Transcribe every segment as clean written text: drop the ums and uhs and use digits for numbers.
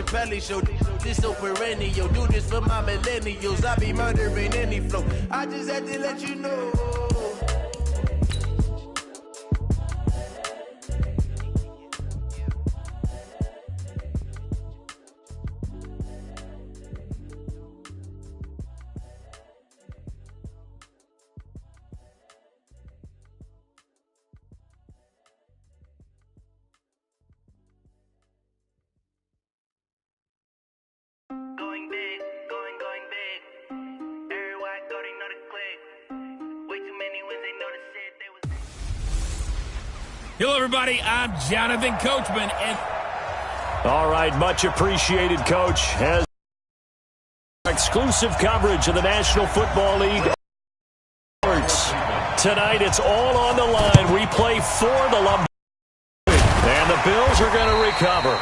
Chappelle show. This so perennial. Do this for my millennials. I be murdering any flow. I just had to let you know. Hello, everybody. I'm Jonathan Coachman. And all right, much appreciated, Coach. Has exclusive coverage of the National Football League. Tonight, it's all on the line. We play for the Lumber. And the Bills are going to recover.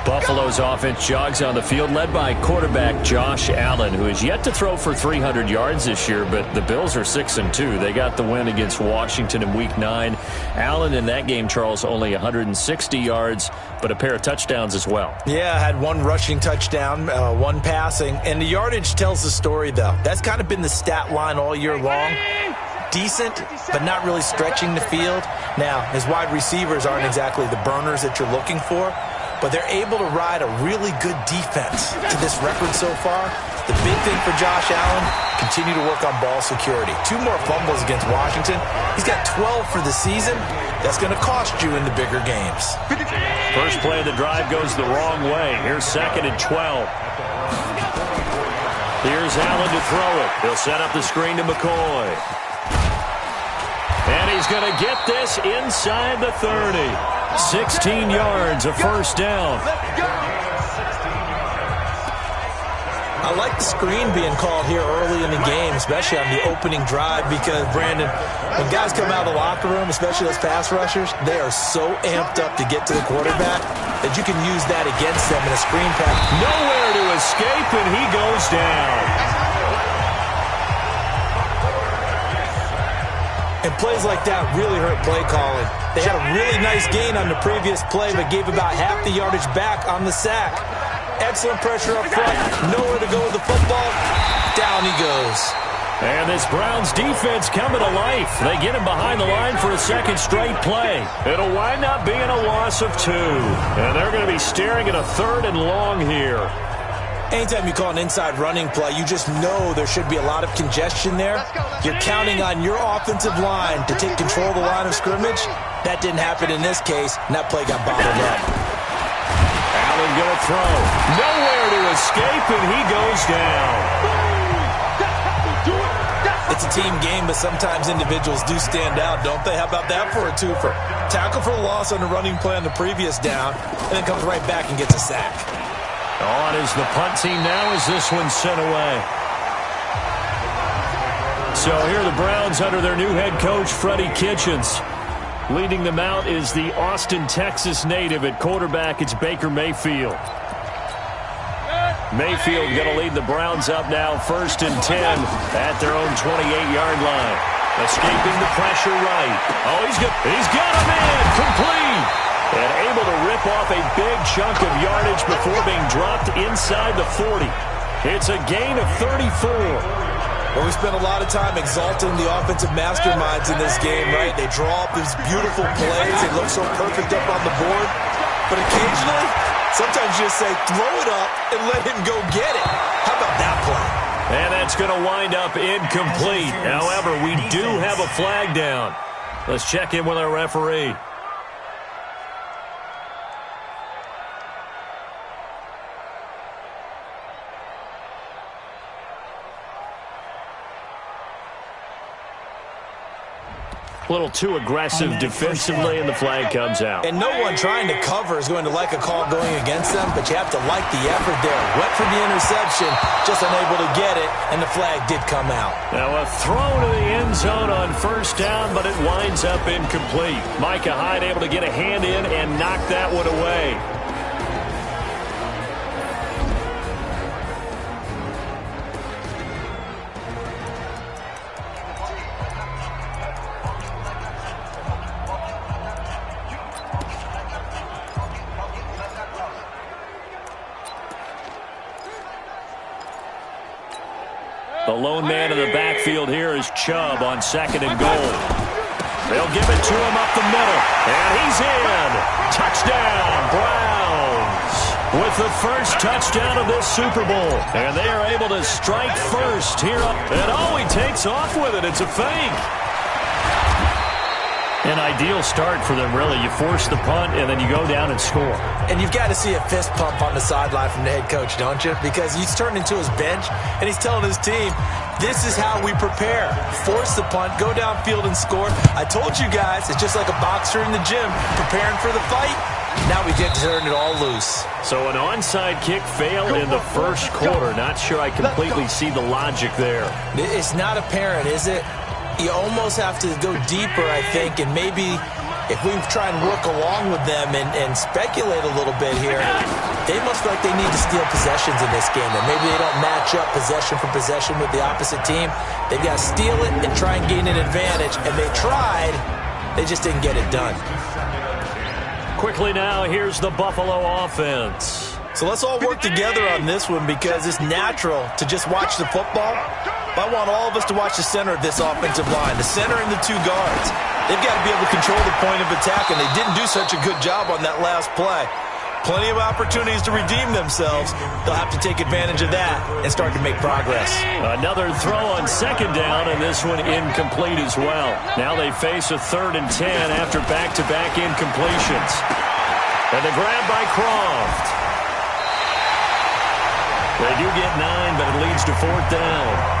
Buffalo's offense jogs on the field, led by quarterback Josh Allen, who has yet to throw for 300 yards this year, but the Bills are 6-2. They got the win against Washington in Week 9. Allen in that game, Charles, only 160 yards, but a pair of touchdowns as well. Yeah, had one rushing touchdown, one passing, and the yardage tells the story, though. That's kind of been the stat line all year long. Decent, but not really stretching the field. Now, his wide receivers aren't exactly the burners that you're looking for, but they're able to ride a really good defense to this record so far. The big thing for Josh Allen, continue to work on ball security. 2 more fumbles against Washington. He's got 12 for the season. That's going to cost you in the bigger games. First play of the drive goes the wrong way. Here's 2nd and 12. Here's Allen to throw it. He'll set up the screen to McCoy. And he's going to get this inside the 30. 16 yards, a first down. I like the screen being called here early in the game, especially on the opening drive, because, Brandon, when guys come out of the locker room, especially those pass rushers, they are so amped up to get to the quarterback that you can use that against them in a screen pass. Nowhere to escape, and he goes down. And plays like that really hurt play calling. They had a really nice gain on the previous play, but gave about half the yardage back on the sack. Excellent pressure up front. Nowhere to go with the football. Down he goes. And this Browns defense coming to life. They get him behind the line for a second straight play. It'll wind up being a loss of 2. And they're going to be staring at a 3rd and long here. Anytime you call an inside running play, you just know there should be a lot of congestion there. You're counting on your offensive line to take control of the line of scrimmage. That didn't happen in this case, and that play got bottled up. Allen going to throw. Nowhere to escape, and he goes down. It's a team game, but sometimes individuals do stand out, don't they? How about that for a twofer? Tackle for a loss on the running play on the previous down, and then comes right back and gets a sack. On is the punt team now as this one's sent away. So here are the Browns under their new head coach, Freddie Kitchens. Leading them out is the Austin, Texas native. At quarterback, it's Baker Mayfield. Mayfield going to lead the Browns up now, 1st and 10 at their own 28-yard line. Escaping the pressure right. Oh, he's got him in, complete. And able to rip off a big chunk of yardage before being dropped inside the 40. It's a gain of 34. Well, we spent a lot of time exalting the offensive masterminds in this game, right? They draw up these beautiful plays. They look so perfect up on the board. But occasionally, sometimes you just say, throw it up and let him go get it. How about that play? And that's going to wind up incomplete. However, we do have a flag down. Let's check in with our referee. A little too aggressive defensively, and the flag comes out. And no one trying to cover is going to like a call going against them, but you have to like the effort there. Went for the interception, just unable to get it, and the flag did come out. Now a throw to the end zone on 1st down, but it winds up incomplete. Micah Hyde able to get a hand in and knock that one away. lone man in the backfield here is Chubb on 2nd and goal. They'll give it to him up the middle, and he's in. Touchdown, Browns, with the first touchdown of this Super Bowl. And they are able to strike first here. And oh, he takes off with it. It's a fake. An ideal start for them, really. You force the punt, and then you go down and score. And you've got to see a fist pump on the sideline from the head coach, don't you? Because he's turned into his bench, and he's telling his team, this is how we prepare. Force the punt, go downfield and score. I told you guys, it's just like a boxer in the gym preparing for the fight. Now we get to turn it all loose. So an onside kick failed in the first quarter. Not sure I completely see the logic there. It's not apparent, is it? You almost have to go deeper, I think, and maybe if we try and work along with them and speculate a little bit here, they must feel like they need to steal possessions in this game, and maybe they don't match up possession for possession with the opposite team. They've got to steal it and try and gain an advantage, and they tried. They just didn't get it done. Quickly now, here's the Buffalo offense. So let's all work together on this one because it's natural to just watch the football. But I want all of us to watch the center of this offensive line, the center and the 2 guards. They've got to be able to control the point of attack, and they didn't do such a good job on that last play. Plenty of opportunities to redeem themselves. They'll have to take advantage of that and start to make progress. Another throw on 2nd down, and this one incomplete as well. Now they face a 3rd and 10 after back-to-back incompletions. And the grab by Croft. They do get 9, but it leads to 4th down.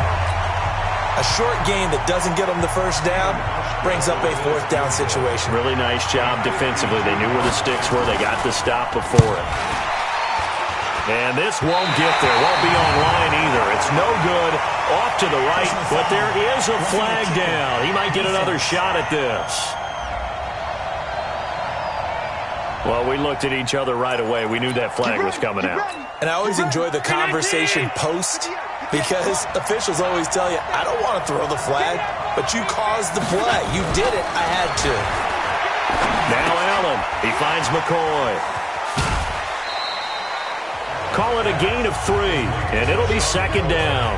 A short game that doesn't get them the first down brings up a 4th down situation. Really nice job defensively. They knew where the sticks were. They got the stop before it. And this won't get there. Won't be on line either. It's no good. Off to the right, but there is a flag down. He might get another shot at this. Well, we looked at each other right away. We knew that flag was coming out. And I always enjoy the conversation post because officials always tell you, I don't want to throw the flag, but you caused the play. You did it. I had to. Now Allen. He finds McCoy. Call it a gain of 3, and it'll be 2nd down.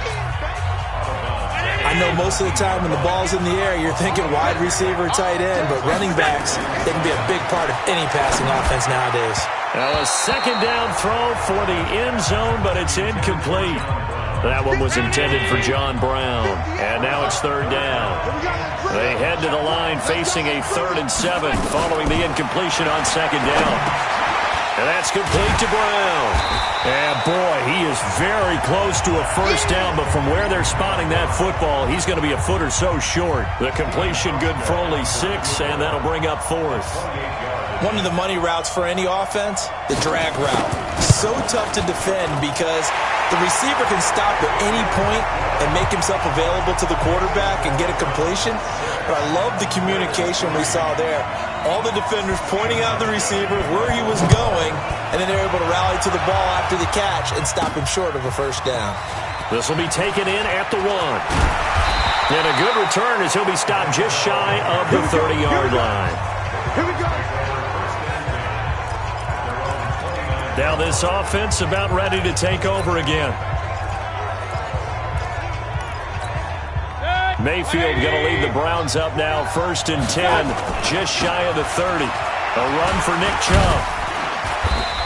I know most of the time when the ball's in the air, you're thinking wide receiver, tight end, but running backs, they can be a big part of any passing offense nowadays. Now a 2nd down throw for the end zone, but it's incomplete. That one was intended for John Brown, and now it's 3rd down. They head to the line facing a 3rd and 7 following the incompletion on 2nd down. And that's complete to Brown. And boy, he is very close to a first down, but from where they're spotting that football, he's going to be a foot or so short. The completion good for only 6, and that'll bring up 4th. One of the money routes for any offense, the drag route. So tough to defend because the receiver can stop at any point and make himself available to the quarterback and get a completion. But I love the communication we saw there. All the defenders pointing out the receiver where he was going, and then they're able to rally to the ball after the catch and stop him short of a first down. This will be taken in at the 1. And a good return as he'll be stopped just shy of the 30-yard line. Here we go. Now this offense about ready to take over again. Mayfield going to lead the Browns up now, 1st and 10, just shy of the 30. A run for Nick Chubb.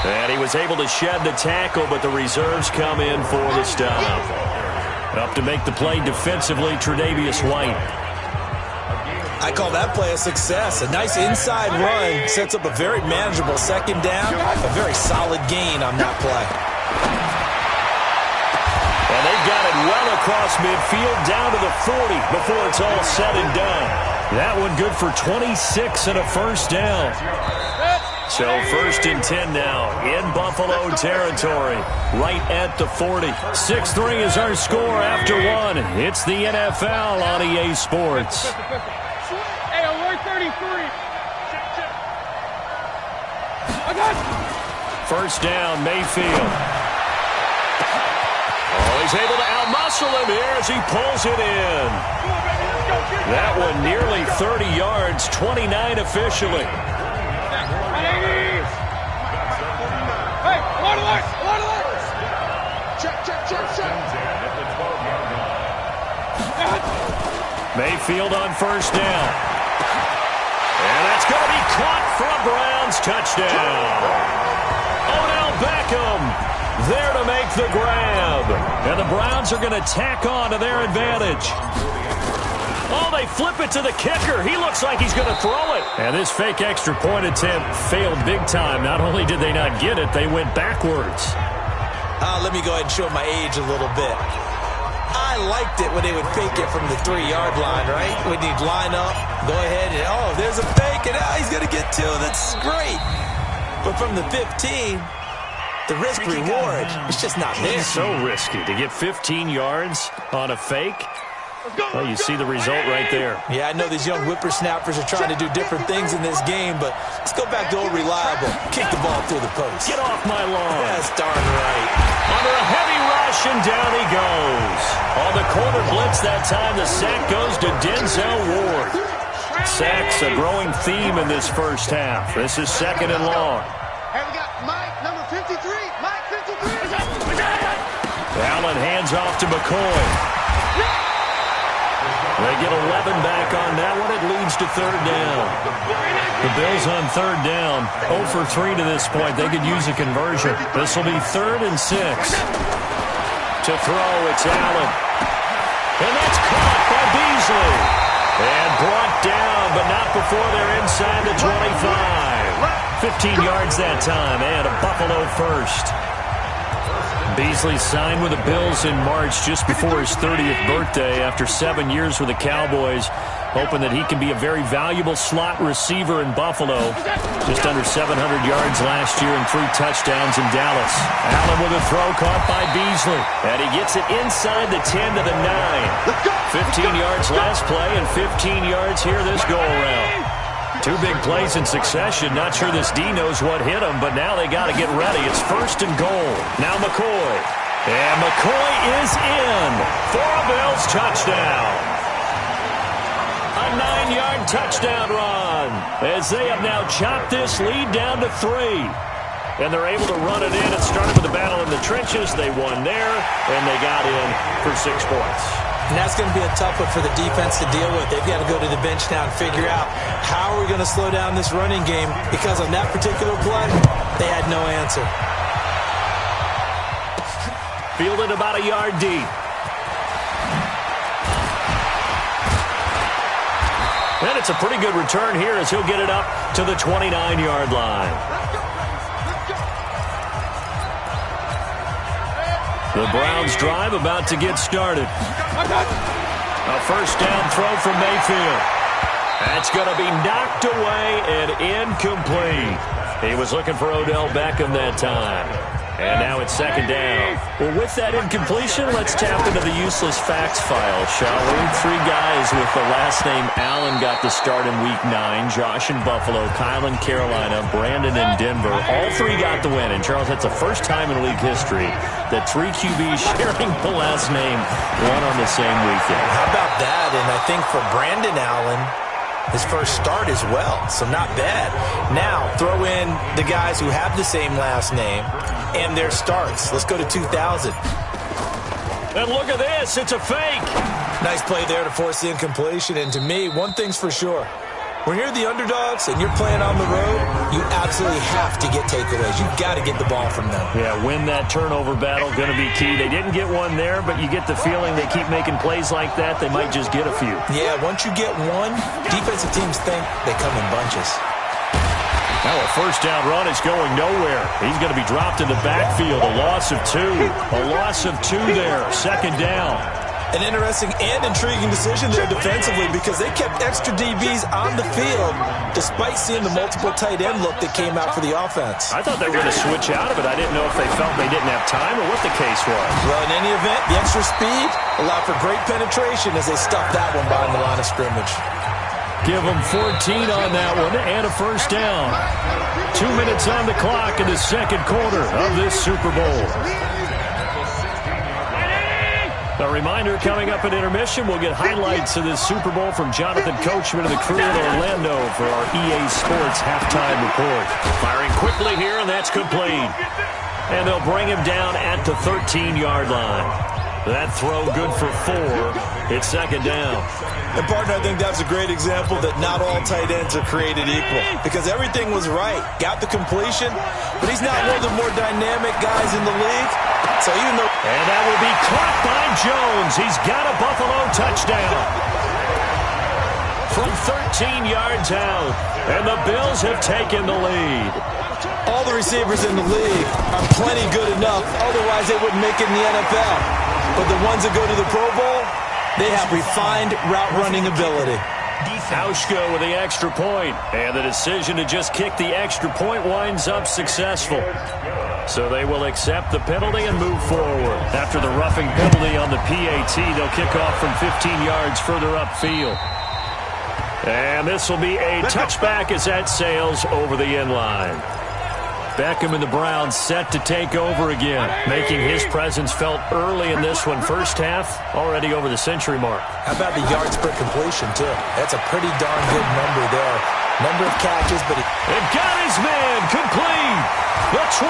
And he was able to shed the tackle, but the reserves come in for the stop. Up to make the play defensively, Tre'Davious White. I call that play a success. A nice inside run sets up a very manageable 2nd down, a very solid gain on that play. And they've got it well across midfield down to the 40 before it's all said and done. That one good for 26 and a first down. So 1st and 10 now in Buffalo territory, right at the 40. 6-3 is our score after 1. It's the NFL on EA Sports. Hey, alert 33. I got you. 1st down, Mayfield. Oh, he's able to outmuscle him here as he pulls it in. That one nearly 30 yards, 29 officially. Hey, alert. Check. Mayfield on first down. And that's going to be caught for a Browns touchdown. Odell Beckham there to make the grab. And the Browns are going to tack on to their advantage. Oh, they flip it to the kicker. He looks like he's going to throw it. And this fake extra point attempt failed big time. Not only did they not get it, they went backwards. Let me go ahead and show my age a little bit. I liked it when they would fake it from the 3-yard line, right? When you'd line up, go ahead and, oh, there's a fake, and he's going to get 2. That's great. But from the 15, the risk-reward, it's just not there. It's so risky to get 15 yards on a fake. Well, you see the result right there. Yeah, I know these young whippersnappers are trying to do different things in this game, but let's go back to old reliable. Kick the ball through the post. Get off my lawn. That's darn right. Under a heavy rush, and down he goes. On the corner blitz that time, the sack goes to Denzel Ward. Sacks a growing theme in this first half. This is 2nd and long. Hey, we got Mike, number 53. Mike, 53. Allen hands off to McCoy. They get 11 back on that one. It leads to 3rd down. The Bills on 3rd down. 0 for 3 to this point. They could use a conversion. This will be 3rd and 6. To throw, it's Allen. And that's caught by Beasley. And brought down, but not before they're inside the 25. 15 yards that time, and a Buffalo first. Beasley signed with the Bills in March just before his 30th birthday after 7 years with the Cowboys, hoping that he can be a very valuable slot receiver in Buffalo. Just under 700 yards last year and 3 touchdowns in Dallas. Allen with a throw caught by Beasley. And he gets it inside the 10 to the 9. 15 yards last play and 15 yards here this go-around. 2 big plays in succession. Not sure this D knows what hit him, but now they got to get ready. It's 1st and goal. Now McCoy. And McCoy is in for a Bills touchdown. A 9-yard touchdown run as they have now chopped this lead down to 3. And they're able to run it in. It started with a battle in the trenches. They won there, and they got in for 6 points. And that's going to be a tough one for the defense to deal with. They've got to go to the bench now and figure out how are we going to slow down this running game, because on that particular play, they had no answer. Fielded about a yard deep. And it's a pretty good return here as he'll get it up to the 29-yard line. The Browns drive about to get started. A 1st down throw from Mayfield. That's going to be knocked away and incomplete. He was looking for Odell Beckham that time. And now it's 2nd down. Well, with that incompletion, let's tap into the useless facts file, shall we? 3 guys with the last name Allen got the start in Week 9. Josh in Buffalo, Kyle in Carolina, Brandon in Denver. All 3 got the win. And, Charles, that's the first time in league history that 3 QBs sharing the last name won on the same weekend. How about that? And I think for Brandon Allen, his first start as well, so not bad. Now, throw in the guys who have the same last name and their starts. Let's go to 2000. And look at this. It's a fake. Nice play there to force the incompletion. And to me, one thing's for sure. When you're the underdogs and you're playing on the road, you absolutely have to get takeaways. You've got to get the ball from them. Yeah, win that turnover battle, going to be key. They didn't get one there, but you get the feeling they keep making plays like that, they might just get a few. Yeah, once you get one, defensive teams think they come in bunches. Now a 1st down run is going nowhere. He's going to be dropped in the backfield. A loss of 2. A loss of 2 there. 2nd down. An interesting and intriguing decision there defensively, because they kept extra DBs on the field despite seeing the multiple tight end look that came out for the offense. I thought they were going to switch out of it. I didn't know if they felt they didn't have time or what the case was. Well, in any event, the extra speed allowed for great penetration as they stuffed that one behind the line of scrimmage. Give them 14 on that one and a 1st down. 2 minutes on the clock in the 2nd quarter of this Super Bowl. A reminder, coming up at intermission, we'll get highlights of this Super Bowl from Jonathan Coachman and the crew in Orlando for our EA Sports halftime report. Firing quickly here, and that's complete. And they'll bring him down at the 13-yard line. That throw good for 4. It's second down. And, partner, I think that's a great example that not all tight ends are created equal because everything was right. Got the completion, but he's not one of the more dynamic guys in the league. So even though... And that will be caught by Jones. He's got a Buffalo touchdown. From 13 yards out, and the Bills have taken the lead. All the receivers in the league are plenty good enough, otherwise they wouldn't make it in the NFL. But the ones that go to the Pro Bowl, they have refined route running ability. Hauschka with the extra point, and the decision to just kick the extra point winds up successful. So they will accept the penalty and move forward. After the roughing penalty on the PAT, they'll kick off from 15 yards further upfield. And this will be a touchback as that sails over the end line. Beckham and the Browns set to take over again, making his presence felt early in this one. First half, already over the century mark. How about the yards per completion, too? That's a pretty darn good number there. Number of catches, but he... And got his man complete. The 20,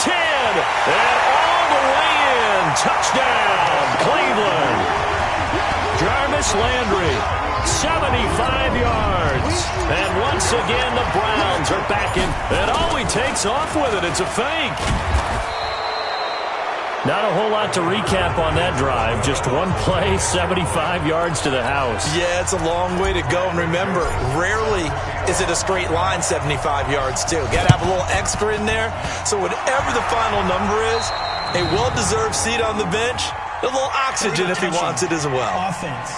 10, and all the way in. Touchdown, Cleveland. Jarvis Landry, 75 yards. And once again, the Browns are back in. And all he takes off with it, it's a fake. Not a whole lot to recap on that drive. Just one play, 75 yards to the house. Yeah, it's a long way to go. And remember, rarely is it a straight line 75 yards, too. Got to have a little extra in there. So whatever the final number is, a well-deserved seat on the bench, a little oxygen if he wants it as well. Offense.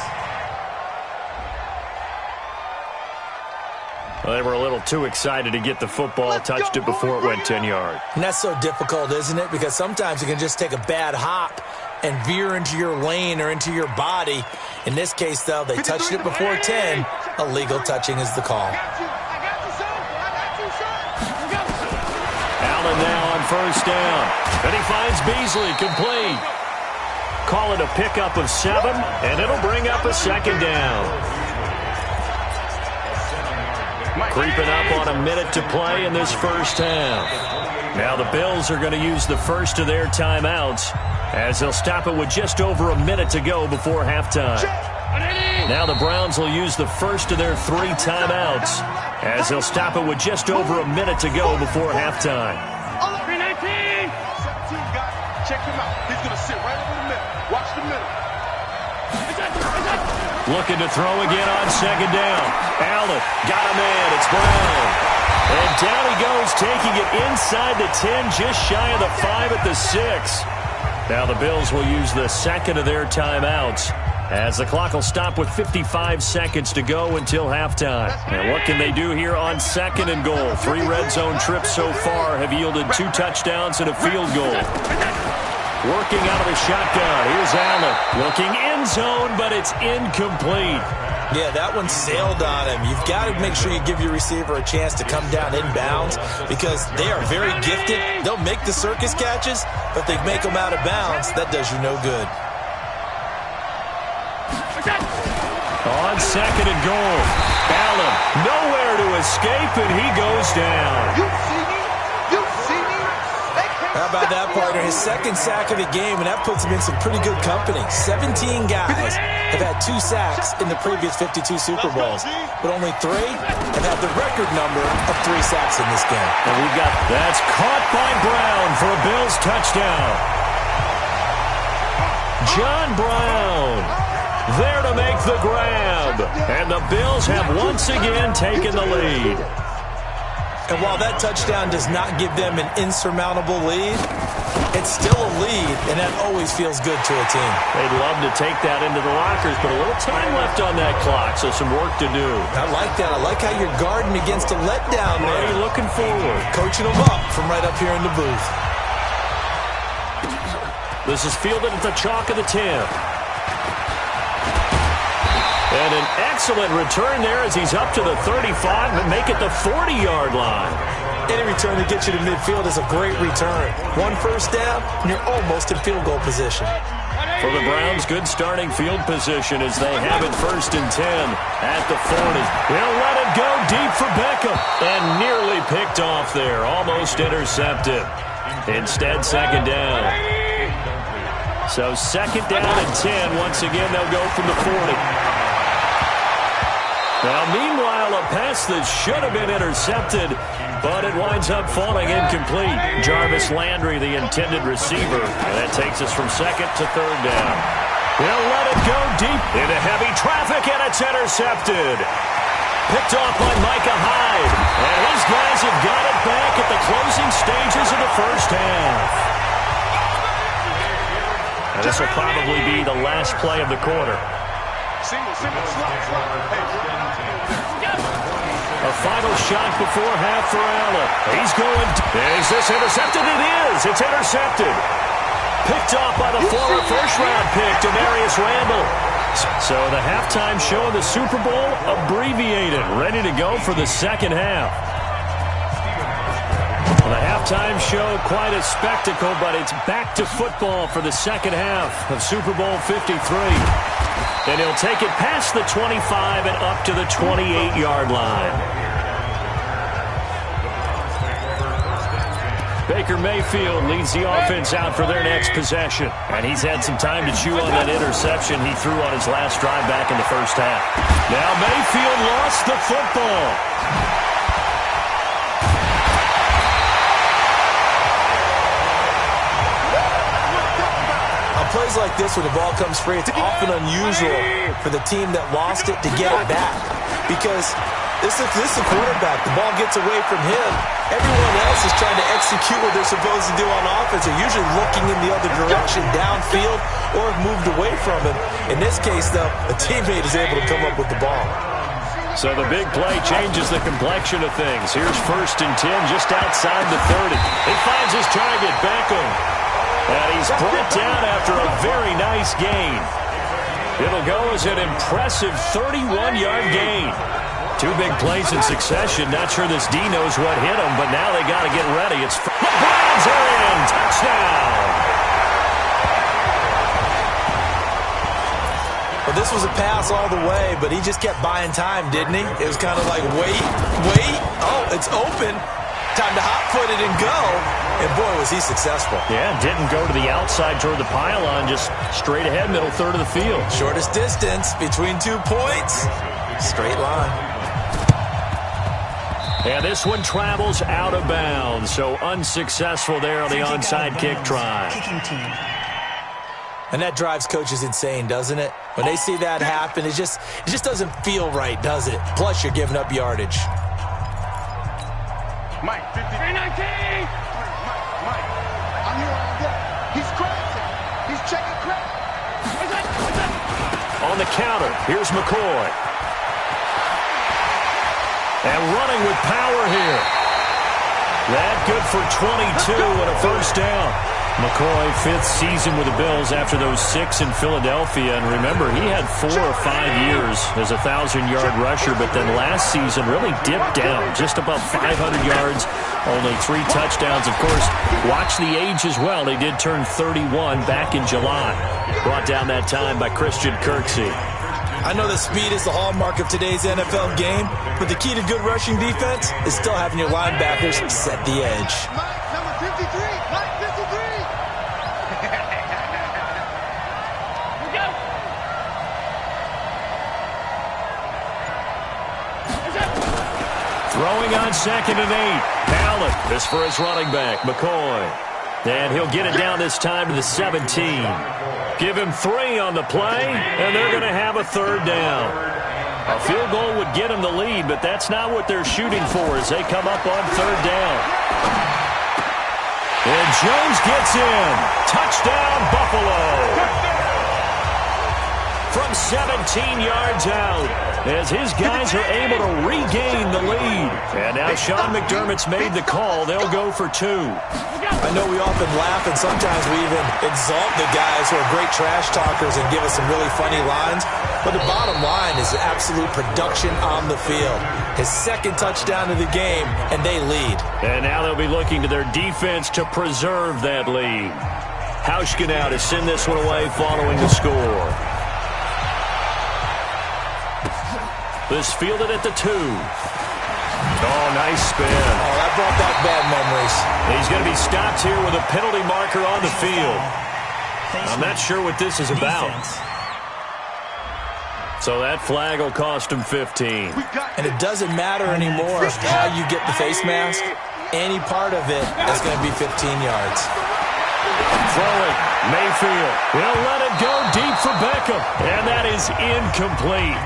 Well, they were a little too excited to get the football, touched it before it went 10 yards. And that's so difficult, isn't it? Because sometimes you can just take a bad hop and veer into your lane or into your body. In this case, though, they touched it before 10. Illegal touching is the call. Allen now on first down. And he finds Beasley complete. Call it a pickup of 7, and it'll bring up a second down. Creeping up on a minute to play in this first half. Now the Bills are going to use the first of their timeouts as they'll stop it with just over a minute to go before halftime. Now the Browns will use the first of their 3 timeouts as they'll stop it with just over a minute to go before halftime. 319. 17 guy. Check him out. He's going to sit right over the middle. Watch the middle. Looking to throw again on second down. Allen got a man. It's Brown. And down he goes, taking it inside the 10, just shy of the 5 at the 6. Now the Bills will use the second of their timeouts as the clock will stop with 55 seconds to go until halftime. And what can they do here on second and goal? 3 red zone trips so far have yielded 2 touchdowns and a field goal. Working out of the shotgun. Here's Allen. Looking end zone, but it's incomplete. Yeah, that one sailed on him. You've got to make sure you give your receiver a chance to come down inbounds because they are very gifted. They'll make the circus catches, but they make them out of bounds. That does you no good. On second and goal. Allen nowhere to escape, and he goes down. You see me? You see me? How about that, partner? His second sack of the game, and that puts him in some pretty good company. 17 guys have had 2 sacks in the previous 52 Super Bowls, but only 3 have had the record number of 3 sacks in this game. And we've got that's caught by Brown for a Bills touchdown. John Brown there to make the grab, and the Bills have once again taken the lead. And while that touchdown does not give them an insurmountable lead, it's still a lead, and that always feels good to a team. They'd love to take that into the lockers, but a little time left on that clock, so some work to do. I like that. I like how you're guarding against a letdown there. Already looking forward. Coaching them up from right up here in the booth. This is fielded at the chalk of the 10. And an excellent return there as he's up to the 35 and make it the 40-yard line. Any return that gets you to midfield is a great return. 1 first down, and you're almost in field goal position. For the Browns, good starting field position as they have it 1st and 10 at the 40. They'll let it go deep for Beckham. And nearly picked off there. Almost intercepted. Instead, second down. So second down and 10. Once again, they'll go from the 40. Now, meanwhile, a pass that should have been intercepted, but it winds up falling incomplete. Jarvis Landry, the intended receiver, and that takes us from second to third down. He'll let it go deep into heavy traffic, and it's intercepted. Picked off by Micah Hyde, and his guys have got it back at the closing stages of the first half. And this will probably be the last play of the quarter. A final shot before half for Allen. He's going. Is this intercepted? It is. It's intercepted. Picked off by the former first-round pick, Demarius Randall. So the halftime show of the Super Bowl abbreviated, ready to go for the second half. Well, the halftime show, quite a spectacle, but it's back to football for the second half of Super Bowl 53. And he'll take it past the 25 and up to the 28-yard line. Baker Mayfield leads the offense out for their next possession. And he's had some time to chew on that interception he threw on his last drive back in the first half. Now Mayfield lost the football. On plays like this, when the ball comes free, it's often unusual for the team that lost it to get it back. Because this is the quarterback. The ball gets away from him. Everyone else is trying to execute what they're supposed to do on offense. They're usually looking in the other direction, downfield, or have moved away from him. In this case, though, a teammate is able to come up with the ball. So the big play changes the complexion of things. Here's 1st and 10 just outside the 30. He finds his target, Beckham. And he's brought down after a very nice gain. It'll go as an impressive 31-yard gain. 2 big plays in succession. Not sure this D knows what hit him, but now they got to get ready. The Browns are in. Touchdown. Well, this was a pass all the way, but he just kept buying time, didn't he? It was kind of like, wait. Oh, it's open. Time to hot-foot it and go. And, boy, was he successful. Yeah, didn't go to the outside toward the pylon, just straight ahead, middle third of the field. Shortest distance between 2 points. Straight line. And this one travels out of bounds, so unsuccessful there on the onside kick try. And that drives coaches insane, doesn't it? When they see that happen, it just doesn't feel right, does it? Plus, you're giving up yardage. Mike, 50. 319! Mike, I'm here all day. He's crazy. He's checking crack. On the counter, here's McCoy. And running with power here. That good for 22 and a first down. McCoy, 5th season with the Bills after those 6 in Philadelphia. And remember, he had 4 or 5 years as a 1,000-yard rusher, but then last season really dipped down, just above 500 yards, only 3 touchdowns. Of course, watch the age as well. He did turn 31 back in July. Brought down that time by Christian Kirksey. I know that speed is the hallmark of today's NFL game, but the key to good rushing defense is still having your linebackers set the edge. Mike, number 53. Mike, 53. Throwing on 2nd and 8. Allen, this for his running back, McCoy. And he'll get it down this time to the 17. Give him 3 on the play, and they're going to have a 3rd down. A field goal would get them the lead, but that's not what they're shooting for as they come up on 3rd down. And Jones gets in. Touchdown, Buffalo. From 17 yards out, as his guys are able to regain the lead. And now Sean McDermott's made the call. They'll go for 2. I know we often laugh, and sometimes we even exalt the guys who are great trash talkers and give us some really funny lines. But the bottom line is absolute production on the field. His 2nd touchdown of the game, and they lead. And now they'll be looking to their defense to preserve that lead. Hauschka to send this one away following the score. This fielded at the 2. Oh, nice spin. Oh, that brought back bad memories. He's going to be stopped here with a penalty marker on the field. I'm not sure what this is about. So that flag will cost him 15. And it doesn't matter anymore how you get the face mask. Any part of it is going to be 15 yards. Throwing. Mayfield will let it go deep for Beckham. And that is incomplete.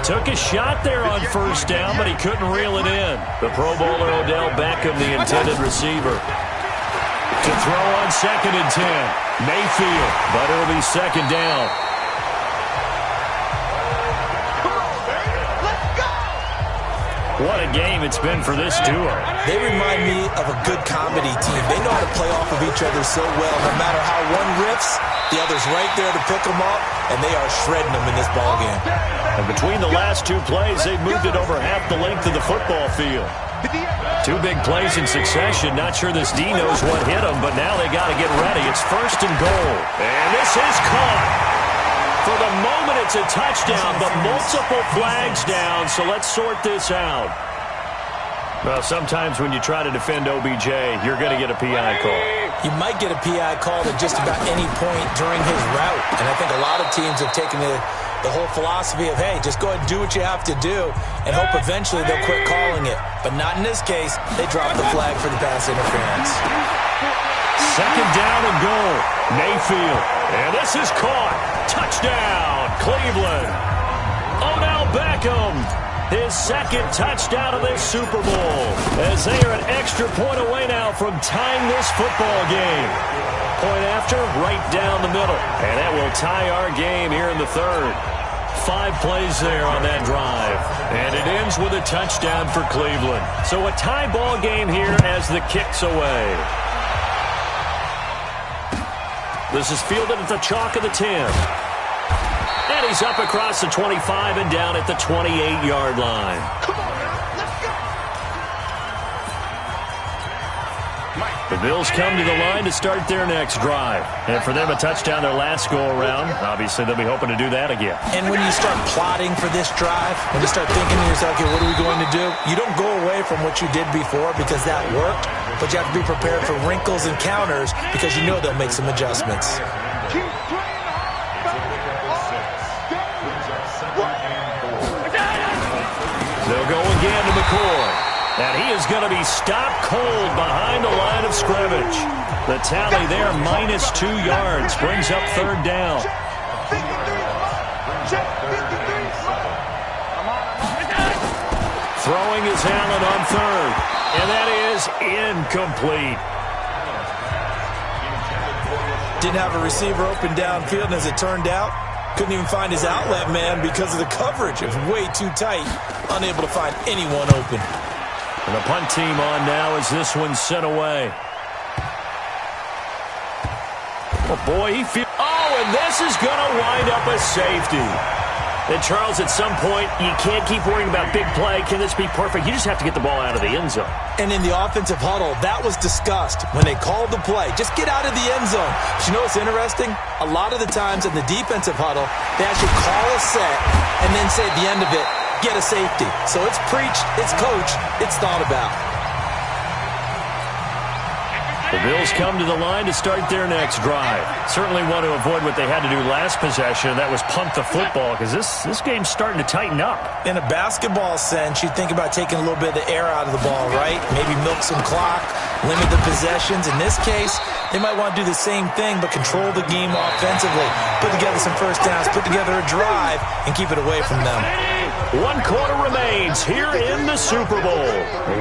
Took a shot there on first down, but he couldn't reel it in. The Pro Bowler Odell Beckham, the intended receiver. To throw on 2nd and 10. Mayfield, but it'll be 2nd down. What a game it's been for this duo. They remind me of a good comedy team. They know how to play off of each other so well. No matter how one riffs, the other's right there to pick them up, and they are shredding them in this ballgame. And between the last 2 plays, they've moved it over half the length of the football field. 2 big plays in succession. Not sure this D knows what hit them, but now they got to get ready. It's 1st and goal. And this is caught. For the moment, it's a touchdown, but multiple flags down, so let's sort this out. Well, sometimes when you try to defend OBJ, you're going to get a PI call. You might get a PI call at just about any point during his route. And I think a lot of teams have taken the whole philosophy of, hey, just go ahead and do what you have to do and hope eventually they'll quit calling it. But not in this case. They dropped the flag for the pass interference. 2nd down and goal. Mayfield. And this is caught. Touchdown, Cleveland. Odell Beckham. His 2nd touchdown of this Super Bowl. As they are an extra point away now from tying this football game. Point after, right down the middle. And that will tie our game here in the 3rd. 5 plays there on that drive. And it ends with a touchdown for Cleveland. So a tie ball game here as the kick's away. This is fielded at the chalk of the 10. And he's up across the 25 and down at the 28-yard line. The Bills come to the line to start their next drive. And for them, a touchdown their last go-around. Obviously, they'll be hoping to do that again. And when you start plotting for this drive, when you start thinking to yourself, okay, what are we going to do? You don't go away from what you did before because that worked, but you have to be prepared for wrinkles and counters because you know they'll make some adjustments. They'll go again to McCoy. And he is going to be stopped cold behind the line of scrimmage. The tally there, -2 yards, brings up 3rd down. Throwing is Allen on 3rd. And that is incomplete. Didn't have a receiver open downfield, and as it turned out, couldn't even find his outlet man because of the coverage. It was way too tight, unable to find anyone open. And the punt team on now as this one's sent away. Oh, boy, he feels... Oh, and this is going to wind up a safety. And, Charles, at some point, you can't keep worrying about big play. Can this be perfect? You just have to get the ball out of the end zone. And in the offensive huddle, that was discussed when they called the play. Just get out of the end zone. But you know what's interesting? A lot of the times in the defensive huddle, they actually call a set and then say at the end of it, get a safety. So it's preached, it's coached, it's thought about. The Bills come to the line to start their next drive. Certainly want to avoid what they had to do last possession, and that was punt the football, because this game's starting to tighten up. In a basketball sense, you think about taking a little bit of the air out of the ball, right? Maybe milk some clock, limit the possessions. In this case, they might want to do the same thing, but control the game offensively. Put together some first downs, put together a drive, and keep it away from them. 1 quarter remains here in the Super Bowl.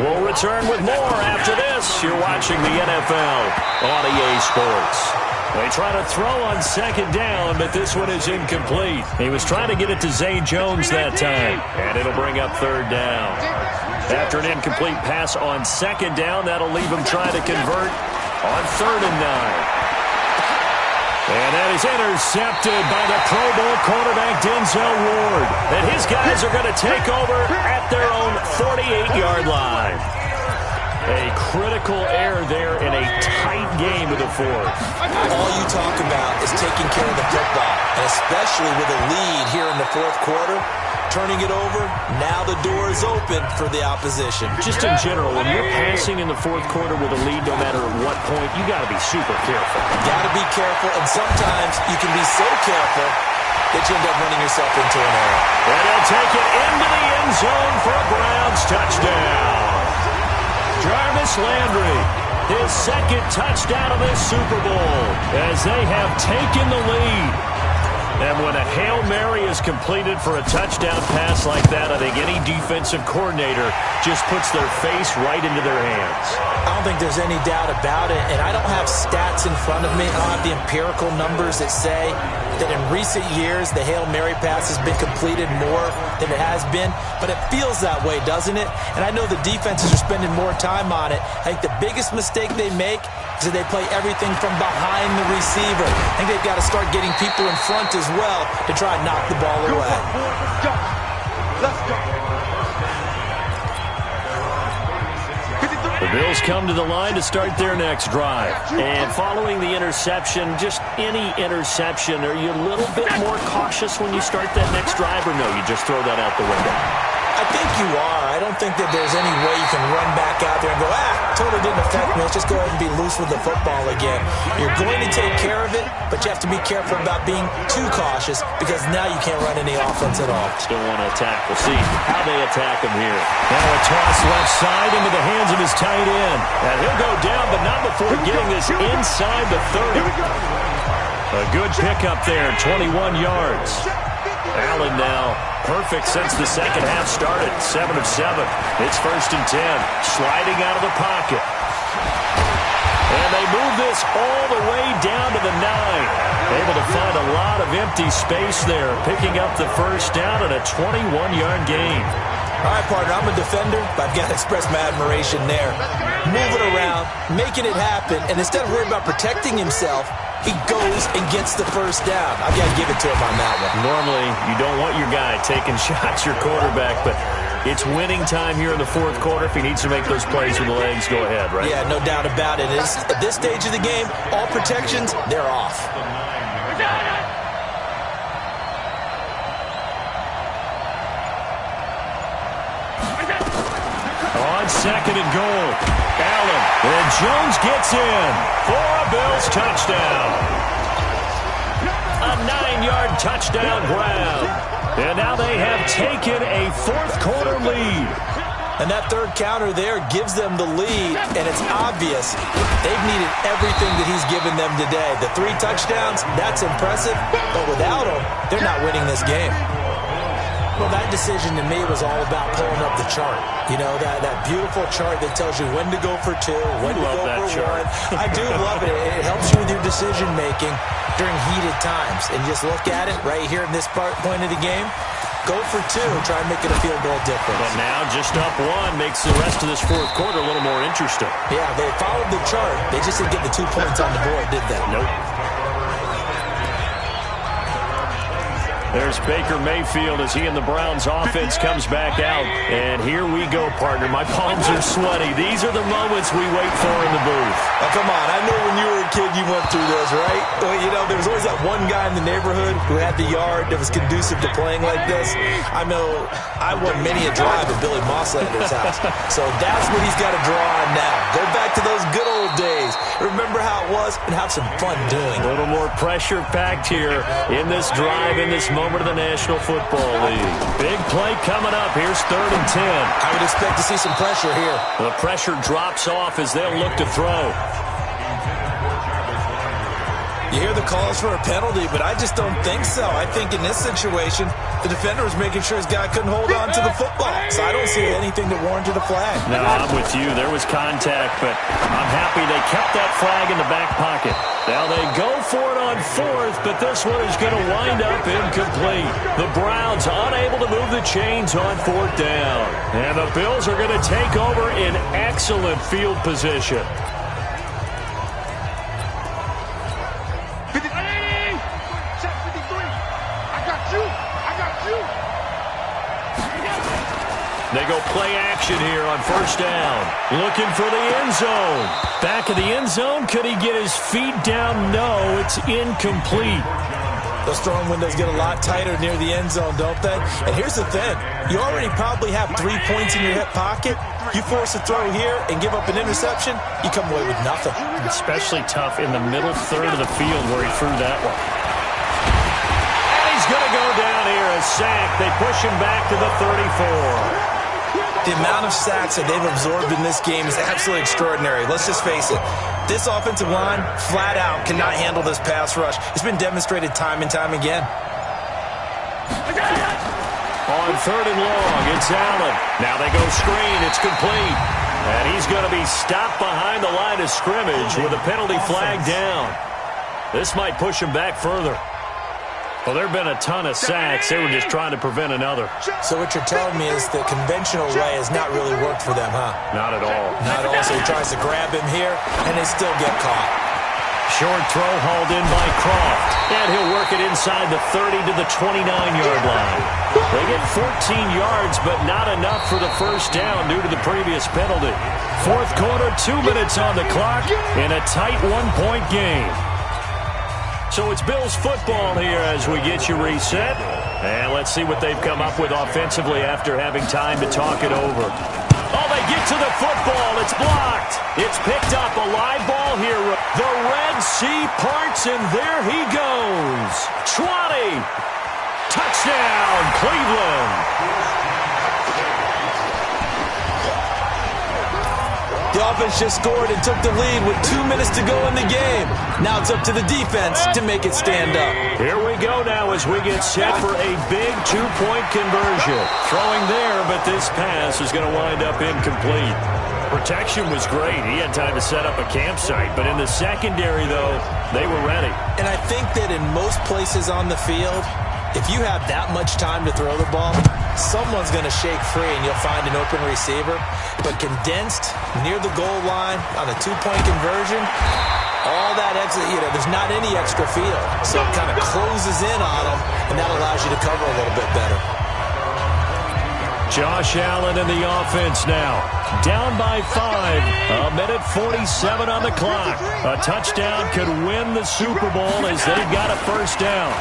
We'll return with more after this. You're watching the NFL on EA Sports. They try to throw on 2nd down, but this one is incomplete. He was trying to get it to Zay Jones that time, and it'll bring up 3rd down. After an incomplete pass on 2nd down, that'll leave him trying to convert on 3rd and 9. And that is intercepted by the Pro Bowl quarterback Denzel Ward. And his guys are going to take over at their own 48-yard line. A critical error there in a tight game of the 4th. All you talk about is taking care of the football, and especially with a lead here in the 4th quarter, turning it over. Now the door is open for the opposition. Just in general, when you're passing in the fourth quarter with a lead, no matter at what point, you got to be super careful. Got to be careful, and sometimes you can be so careful that you end up running yourself into an error. And he'll take it into the end zone for a Browns touchdown. Jarvis Landry, his second touchdown of this Super Bowl, as they have taken the lead. And when a Hail Mary is completed for a touchdown pass like that, I think any defensive coordinator just puts their face right into their hands. I don't think there's any doubt about it, and I don't have stats in front of me. I don't have the empirical numbers that say that in recent years the Hail Mary pass has been completed more than it has been, but it feels that way, doesn't it? And I know the defenses are spending more time on it. I think the biggest mistake they make is that they play everything from behind the receiver. I think they've got to start getting people in front as well to try and knock the ball away. Let's go. Let's go. The Bills come to the line to start their next drive. And following the interception, just any interception, are you a little bit more cautious when you start that next drive, or no, you just throw that out the window? I think you are. I don't think that there's any way you can run back out there and go, totally didn't affect me. Let's just go ahead and be loose with the football again. You're going to take care of it, but you have to be careful about being too cautious because now you can't run any offense at all. Still want to attack. We'll see how they attack him here. Now a toss left side into the hands of his tight end. And he'll go down, but not before getting this inside the 30. A good pickup there, 21 yards. Allen now perfect since the second half started. 7 of 7. It's 1st and 10. Sliding out of the pocket. And they move this all the way down to the 9. Able to find a lot of empty space there. Picking up the first down and a 21-yard gain. All right, partner, I'm a defender, but I've got to express my admiration there. Moving around, making it happen, and instead of worrying about protecting himself, he goes and gets the first down. I've got to give it to him on that one. Normally, you don't want your guy taking shots, your quarterback, but it's winning time here in the fourth quarter. If he needs to make those plays with the legs, go ahead, right? Yeah, no doubt about it. At this stage of the game, all protections, they're off. On 2nd and goal, Allen, and Jones gets in for a Bills touchdown. A 9-yard touchdown grab. And now they have taken a fourth quarter lead. And that third counter there gives them the lead, and it's obvious they've needed everything that he's given them today. The 3 touchdowns, that's impressive, but without him, they're not winning this game. Well, that decision to me was all about pulling up the chart. You know, that beautiful chart that tells you when to go for 2, when to go for 1. I do love it. It helps you with your decision-making during heated times. And just look at it right here in this point of the game. Go for 2, try and make it a field goal difference. But now just up 1 makes the rest of this fourth quarter a little more interesting. Yeah, they followed the chart. They just didn't get the 2 points on the board, did they? Nope. There's Baker Mayfield as he and the Browns offense comes back out. And here we go, partner. My palms are sweaty. These are the moments we wait for in the booth. Oh, come on. I know when you were a kid you went through this, right? Well, you know, there was always that one guy in the neighborhood who had the yard that was conducive to playing like this. I know I won many a drive at Billy Mosslander's house. So that's what he's got to draw on now. Go back to those good old days. Remember how it was and have some fun doing it. A little more pressure packed here in this drive, in this moment of the National Football League. Big play coming up. Here's 3rd and 10. I would expect to see some pressure here. The pressure drops off as they'll look to throw. You hear the calls for a penalty, but I just don't think so. I think in this situation, the defender was making sure his guy couldn't hold on to the football. So I don't see anything that warranted a flag. No, I'm with you. There was contact, but I'm happy they kept that flag in the back pocket. Now they go for it on 4th, but this one is going to wind up incomplete. The Browns unable to move the chains on 4th down. And the Bills are going to take over in excellent field position. They go play action here on 1st down. Looking for the end zone. Back of the end zone. Could he get his feet down? No, it's incomplete. Those throwing windows get a lot tighter near the end zone, don't they? And here's the thing. You already probably have 3 points in your hip pocket. You force a throw here and give up an interception, you come away with nothing. Especially tough in the middle third of the field where he threw that one. And he's going to go down here, a sack. They push him back to the 34. The amount of sacks that they've absorbed in this game is absolutely extraordinary. Let's just face it. This offensive line, flat out, cannot handle this pass rush. It's been demonstrated time and time again. On 3rd and long, it's Allen. Now they go screen. It's complete. And he's going to be stopped behind the line of scrimmage with a penalty flag down. This might push him back further. Well, there have been a ton of sacks. They were just trying to prevent another. So what you're telling me is the conventional way has not really worked for them, huh? Not at all. Not at all. So he tries to grab him here, and they still get caught. Short throw hauled in by Croft. And he'll work it inside the 30 to the 29-yard line. They get 14 yards, but not enough for the first down due to the previous penalty. 4th quarter, 2 minutes on the clock in a tight 1-point game. So it's Bills football here as we get you reset. And let's see what they've come up with offensively after having time to talk it over. Oh, they get to the football. It's blocked. It's picked up. A live ball here. The Red Sea parts, and there he goes. 20. Touchdown, Cleveland. The offense just scored and took the lead with 2 minutes to go in the game. Now it's up to the defense to make it stand up. Here we go now as we get set for a big 2-point conversion. Throwing there, but this pass is going to wind up incomplete. Protection was great. He had time to set up a campsite, but in the secondary, though, they were ready. And I think that in most places on the field, if you have that much time to throw the ball, someone's going to shake free and you'll find an open receiver. But condensed near the goal line on a 2-point conversion, all that extra, there's not any extra field. So it kind of closes in on them, and that allows you to cover a little bit better. Josh Allen in the offense now. Down by 5. 1:47 on the clock. A touchdown could win the Super Bowl as they've got a first down.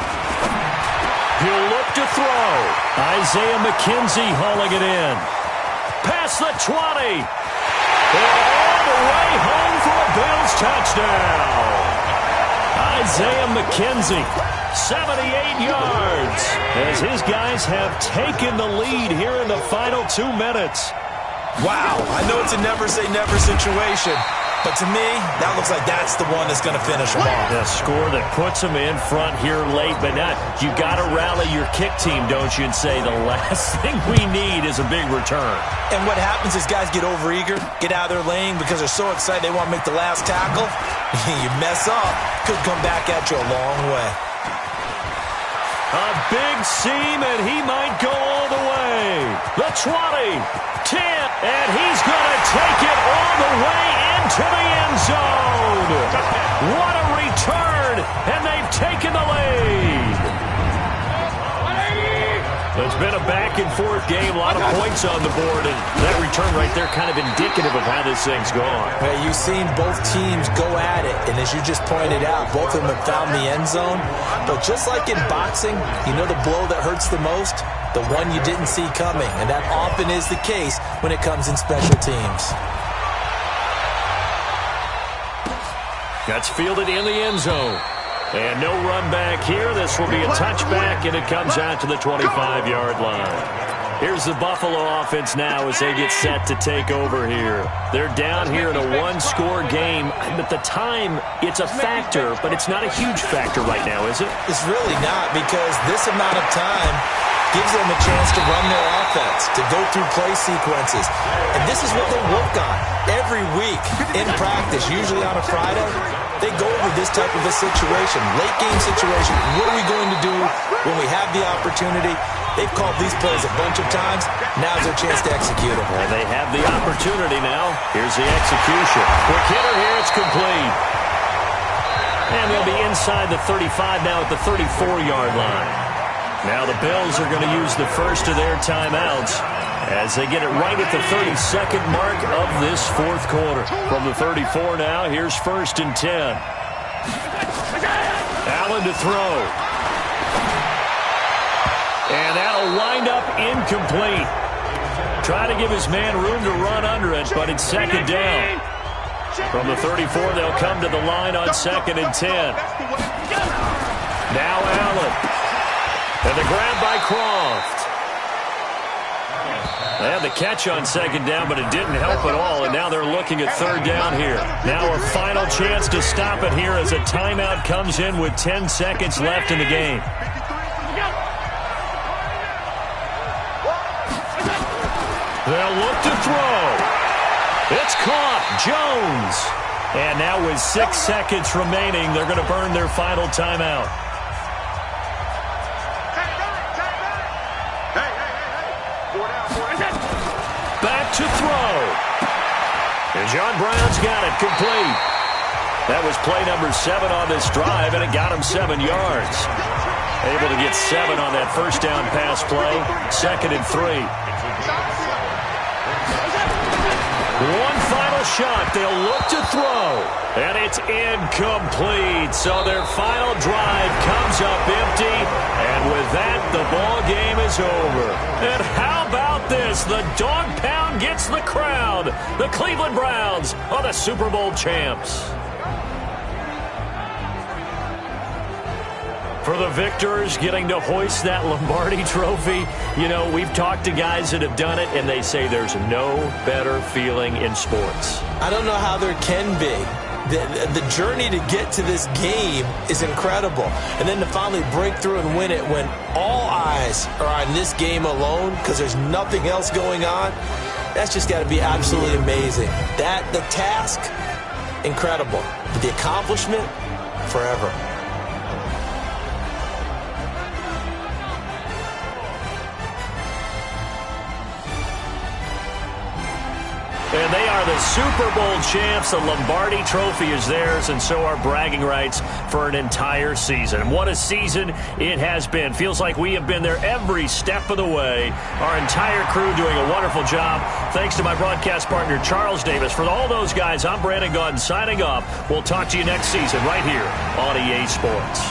He'll look to throw. Isaiah McKenzie hauling it in. Past the 20. And all the way home for a Bills touchdown. Isaiah McKenzie, 78 yards, as his guys have taken the lead here in the final 2 minutes. Wow, I know it's a never-say-never situation, but to me, that looks like that's the one that's going to finish them off. The score that puts them in front here late, but not. You got to rally your kick team, don't you, and say the last thing we need is a big return. And what happens is guys get overeager, get out of their lane because they're so excited they want to make the last tackle. You mess up, could come back at you a long way. A big seam, and he might go all the way. The 20, 10, and he's going to take it all the way into the end zone. What a return, and they've taken the lead. It's been a back-and-forth game, a lot of points on the board, and that return right there kind of indicative of how this thing's gone. Well, you've seen both teams go at it, and as you just pointed out, both of them have found the end zone. But just like in boxing, you know the blow that hurts the most? The one you didn't see coming, and that often is the case when it comes in special teams. That's fielded in the end zone. And no run back here. This will be a touchback, and it comes out to the 25-yard line. Here's the Buffalo offense now as they get set to take over here. They're down here in a one-score game. At the time, it's a factor, but it's not a huge factor right now, is it? It's really not, because this amount of time gives them a chance to run their offense, to go through play sequences. And this is what they work on every week in practice, usually on a Friday. They go over this type of a situation, late game situation. What are we going to do when we have the opportunity? They've called these plays a bunch of times. Now's their chance to execute them. And they have the opportunity now. Here's the execution. Quick hitter here. It's complete. And they'll be inside the 35 now at the 34-yard line. Now the Bills are going to use the first of their timeouts as they get it right at the 32nd mark of this fourth quarter. From the 34 now, here's 1st and 10. Allen to throw. And that'll wind up incomplete. Trying to give his man room to run under it, but it's second down. From the 34, they'll come to the line on 2nd and 10. Now Allen. And the grab by Croft. They had the catch on 2nd down, but it didn't help at all, and now they're looking at 3rd down here. Now a final chance to stop it here as a timeout comes in with 10 seconds left in the game. They'll look to throw. It's caught. Jones. And now with 6 seconds remaining, they're going to burn their final timeout. Back to throw. And John Brown's got it complete. That was play number 7 on this drive, and it got him 7 yards. Able to get 7 on that first down pass play. 2nd and 3. One final shot. They'll look to throw. And it's incomplete. So their final drive comes up empty. And with that, the ball game is over. And how about this? The dog pound gets the crowd. The Cleveland Browns are the Super Bowl champs. For the victors, getting to hoist that Lombardi trophy, you know, we've talked to guys that have done it, and they say there's no better feeling in sports. I don't know how there can be. The journey to get to this game is incredible. And then to finally break through and win it when all eyes are on this game alone because there's nothing else going on, that's just got to be absolutely amazing. The task, incredible. But the accomplishment, forever. And they are the Super Bowl champs. The Lombardi trophy is theirs, and so are bragging rights for an entire season. And what a season it has been. Feels like we have been there every step of the way. Our entire crew doing a wonderful job. Thanks to my broadcast partner, Charles Davis. For all those guys, I'm Brandon Gaudin signing off. We'll talk to you next season right here on EA Sports.